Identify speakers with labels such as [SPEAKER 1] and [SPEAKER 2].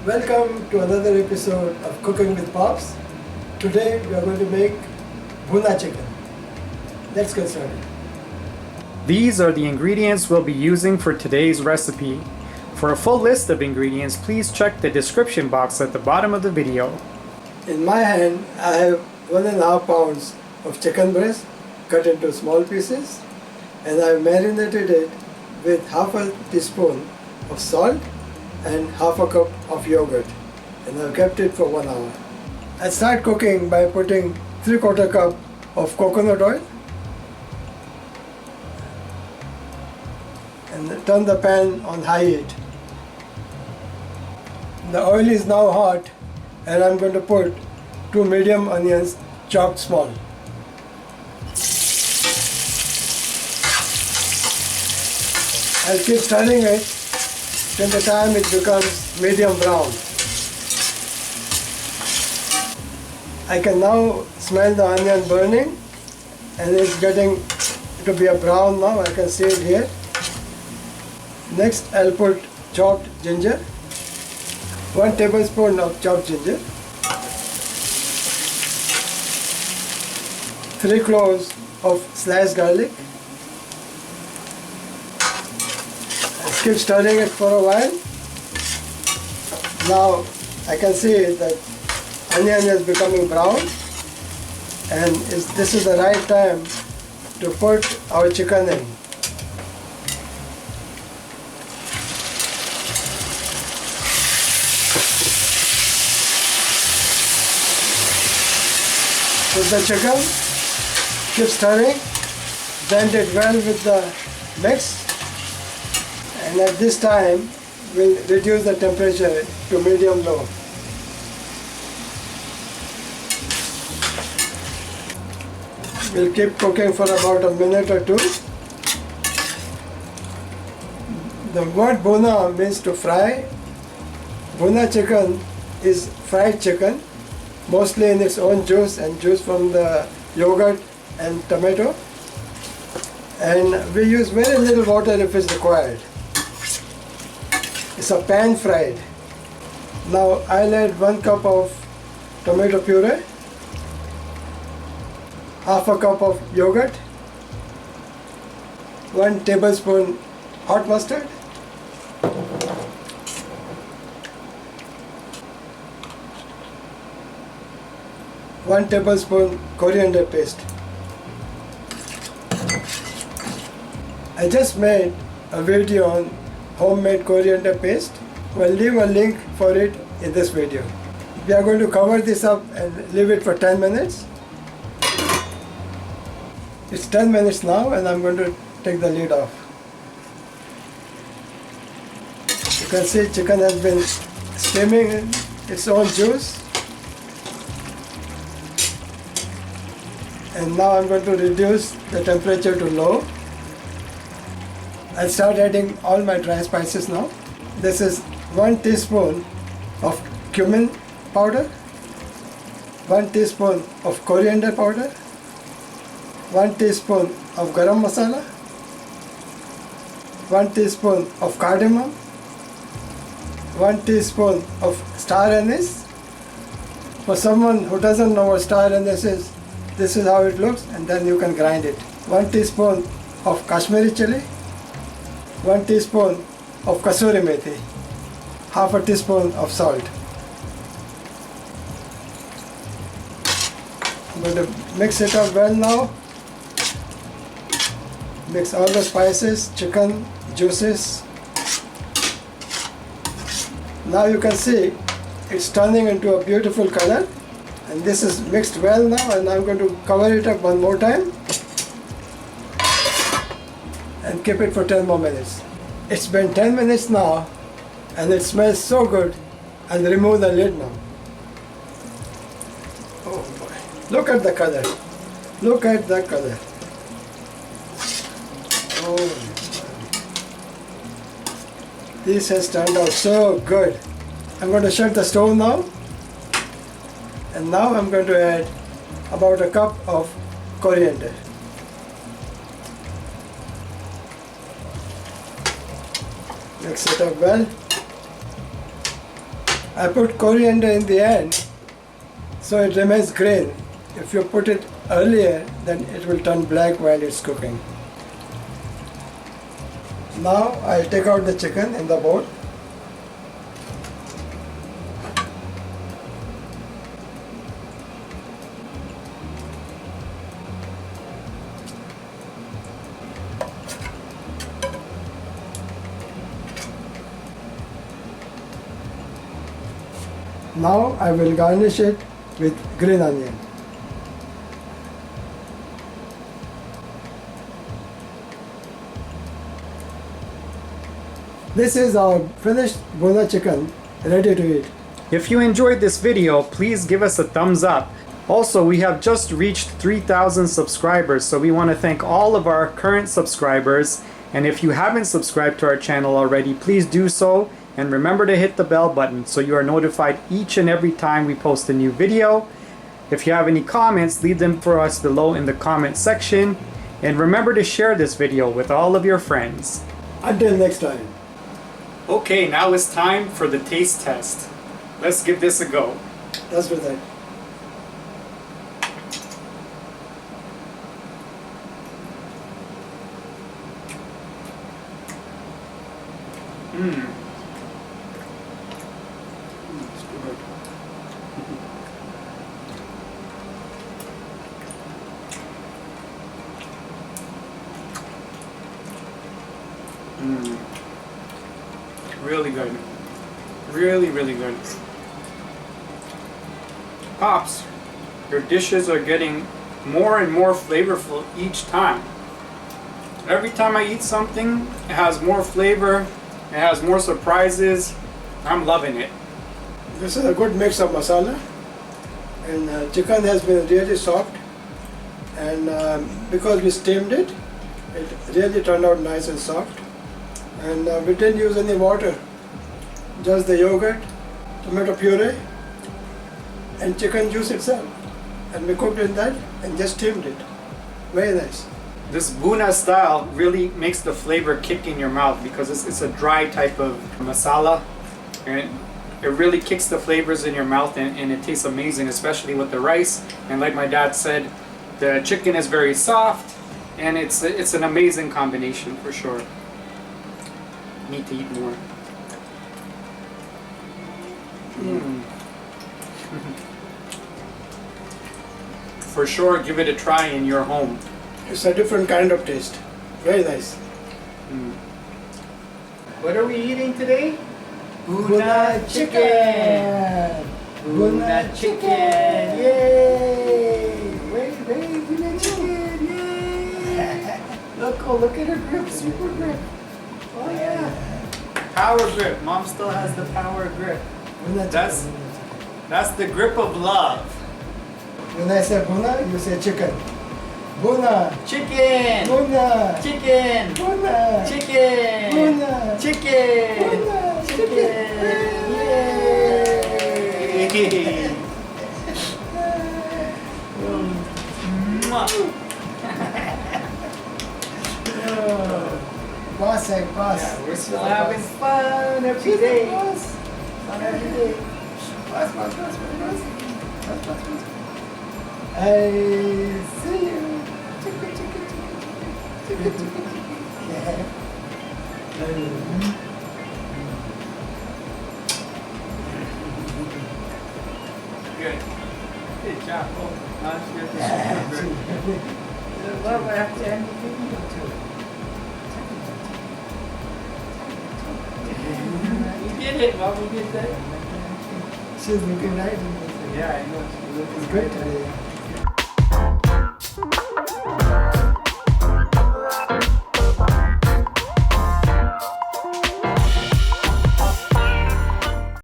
[SPEAKER 1] Welcome to another episode of Cooking with Pops. Today we are going to make Bhuna chicken. Let's get started.
[SPEAKER 2] These are the ingredients we'll be using for today's recipe. For a full list of ingredients, please check the description box at the bottom of the video.
[SPEAKER 1] In my hand, I have 1.5 pounds of chicken breast cut into small pieces, and I've marinated it with half a teaspoon of salt and half a cup of yogurt, and I've kept it for 1 hour. I start cooking by putting 3/4 cup of coconut oil and turn the pan on high heat. The oil is now hot, and I'm going to put 2 medium onions chopped small. I'll keep stirring it till the time it becomes medium brown. I can now smell the onion burning, and it's getting to be a brown now. I can see it here. Next, I'll put chopped ginger, 1 tablespoon of chopped ginger, 3 cloves of sliced garlic. Keep stirring it for a while. Now I can see that onion is becoming brown, and this is the right time to put our chicken in. Put the chicken, keep stirring, blend it well with the mix. And at this time, we'll reduce the temperature to medium-low. We'll keep cooking for about a minute or two. The word bhuna means to fry. Bhuna chicken is fried chicken, mostly in its own juice and juice from the yogurt and tomato. And we use very little water if it's required. It's a pan fried. Now I'll add 1 cup of tomato puree, half a cup of yogurt, 1 tablespoon hot mustard, 1 tablespoon coriander paste. I just made a video on homemade coriander paste. We'll leave a link for it in this video. We are going to cover this up and leave it for 10 minutes. It's 10 minutes now, and I'm going to take the lid off. You can see chicken has been steaming in its own juice. And now I'm going to reduce the temperature to low. I'll start adding all my dry spices now. This is 1 teaspoon of cumin powder, 1 teaspoon of coriander powder, 1 teaspoon of garam masala, 1 teaspoon of cardamom, 1 teaspoon of star anise. For someone who doesn't know what star anise is, this is how it looks, and then you can grind it. 1 teaspoon of Kashmiri chili, 1 teaspoon of kasuri methi, half a teaspoon of salt. I'm going to mix it up well now. Mix all the spices, chicken, juices. Now you can see it's turning into a beautiful color, and this is mixed well now, and I'm going to cover it up one more time and keep it for 10 more minutes. It's been 10 minutes now, and it smells so good. I'll remove the lid now. Oh boy, look at the color. Look at the color. Oh my. This has turned out so good. I'm going to shut the stove now. And now I'm going to add about a cup of coriander. Mix it up well. I put coriander in the end so it remains green. If you put it earlier, then it will turn black while it's cooking. Now I'll take out the chicken in the bowl. Now I will garnish it with green onion. This is our finished Bhuna chicken, ready to eat.
[SPEAKER 2] If you enjoyed this video, please give us a thumbs up. Also, we have just reached 3,000 subscribers, so we want to thank all of our current subscribers. And if you haven't subscribed to our channel already, please do so. And remember to hit the bell button so you are notified each and every time we post a new video. If you have any comments, leave them for us below in the comment section. And remember to share this video with all of your friends.
[SPEAKER 1] Until next time.
[SPEAKER 2] Okay, now it's time for the taste test. Let's give this a go.
[SPEAKER 1] That's with that.
[SPEAKER 2] Really good. Really good. Pops, your dishes are getting more and more flavorful each time. Every time I eat something, it has more flavor, it has more surprises. I'm loving it.
[SPEAKER 1] This is a good mix of masala, and chicken has been really soft, and because we steamed it, it really turned out nice and soft. And we didn't use any water, just the yogurt, tomato puree, and chicken juice itself. And we cooked in that and just steamed it. Very nice.
[SPEAKER 2] This Bhuna style really makes the flavor kick in your mouth because it's a dry type of masala, and it really kicks the flavors in your mouth, and it tastes amazing, especially with the rice. And like my dad said, the chicken is very soft, and it's an amazing combination for sure. Need to eat more. For sure, give it a try in your home.
[SPEAKER 1] It's a different kind of taste. Very nice.
[SPEAKER 2] What are we eating today?
[SPEAKER 1] Bhuna chicken! Bhuna chicken! Yay! Wait, Bhuna chicken! Yay! Look at her grip, super grip. Oh yeah.
[SPEAKER 2] Power grip. Mom still has the power grip.
[SPEAKER 1] Bhuna
[SPEAKER 2] That's
[SPEAKER 1] chicken.
[SPEAKER 2] that's the grip of love.
[SPEAKER 1] When I say Bhuna, you say chicken. Bhuna!
[SPEAKER 2] Chicken.
[SPEAKER 1] Bhuna!
[SPEAKER 2] Chicken.
[SPEAKER 1] Bhuna!
[SPEAKER 2] Chicken.
[SPEAKER 1] Bhuna!
[SPEAKER 2] Chicken.
[SPEAKER 1] Bhuna!
[SPEAKER 2] Chicken. Yay. Mwah.
[SPEAKER 1] Boss egg, boss.
[SPEAKER 2] Yeah, we're still having fun every day.
[SPEAKER 1] Boss. Fun every day. Boss. I see you. Chicken. Yeah.
[SPEAKER 2] Good. Good job. Oh, now it's good. Love, I have to end the video too. You did it, Mom. You did that.
[SPEAKER 1] She's looking nice.
[SPEAKER 2] Yeah, I know. She's looking
[SPEAKER 1] It's great today.